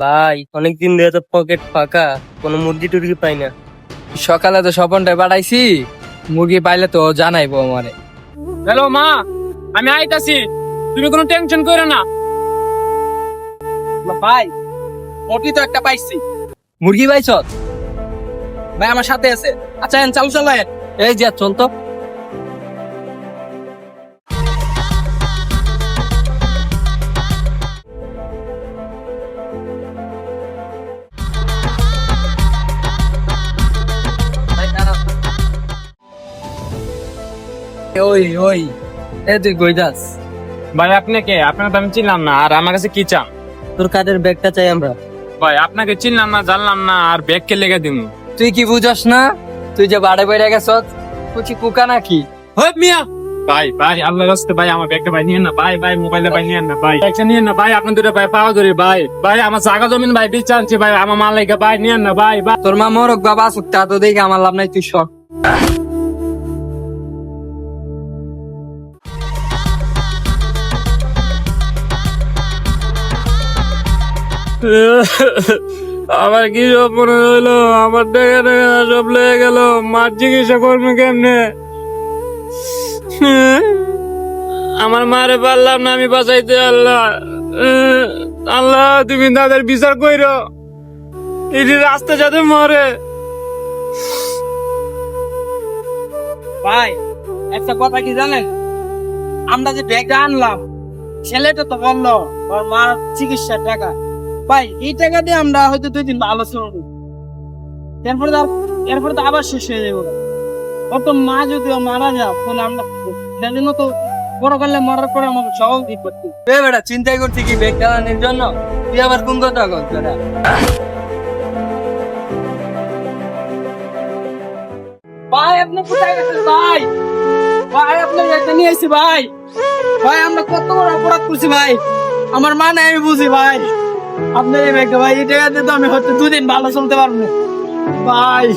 ভাই অনেকদিন ধরে তো পকেট ফাঁকা, কোনো মুরগি টুরগি পাই না। সকালে তো স্বপনটা পাঠাইছি, মুরগি পাইলে তো জানাইবো আমারে। হ্যালো মা, আমি আইতাছি, তুমি কোনো টেনশন করো না। ভাই মুরগি তো একটা পাইছি। মুরগি পাইছ? ভাই আমার সাথে আছে। আচ্ছা চালু চালায়। এই যে চল তো। ওই ওই এ তুই কই যাস? ভাই আপনি কে? আপনাকে তো আমি চিনলাম না, আর আমার কাছে কি চান? তোর কাদের ব্যাগটা চাই আমরা। ভাই আপনাকে চিনলাম না, জানলাম না, আর ব্যাগ কে লেগে দিমু? তুই কি বুঝস না? তুই যে বাড়ে বাইরে গেছস, কুচি কুকা নাকি? হয় মিয়া। ভাই ভাই আল্লাহর রাস্তে ভাই আমার ব্যাগটা ভাই নিয়েন না, ভাই ভাই মোবাইলটা ভাই নিয়েন না, ভাই ব্যাগটা নিয়েন না ভাই, আপনার দুটো ভাই পাওয়া ধরে ভাই, ভাই আমার জায়গা জমিন ভাই বিচার আনছি ভাই, আমার মাল লেগে ভাই নিয়েন না ভাই ভাই। তোর মা মরক বাবা আসুক, তা তো দেখে আমার লাভ নাই, তুই সর। আমার কি সব মনে হইলো, আমার দেখা দেখা সব লেগে গেল, মার চিকিৎসা করবো কেমনে? আমার মারে পারলাম না আমি বাঁচাইতে, আল্লাহ আল্লাহ তুমি তাদের বিচার কইরো, এটি রাস্তা যাতে মরে। ভাই একটা কথা কি জানেন, আমরা যে ব্যাগটা আনলাম, ছেলেটা তো বললো ওর মার চিকিৎসার টাকা। ভাই এই টাকা দিয়ে আমরা হয়তো 2 দিন ভালো চলবো, এরপরে তো আবার শেষ হয়ে যাবো। ওর তো মা যদি মারা যাও তাহলে আমরা সেদিনও তো বড় করলে মরার পরে আমাকে সব দিক করতে। এ বেটা চিন্তাই করছি কি ব্যাগ চালানোর জন্য? তুই আবার কোন কথা কর বেটা? ভাই আপনি কোথায় গেছেন ভাই? ভাই আপনি ব্যাগটা নিয়ে এসেছি ভাই। ভাই আমরা কত বড় অপরাধ করছি ভাই, আমার মা নাই আমি বুঝি ভাই। আপনার এই ব্যাগটা ভাই, এই টাকা দিয়ে তো আমি হয়তো 2 দিন ভালো চলতে পারবো না ভাই।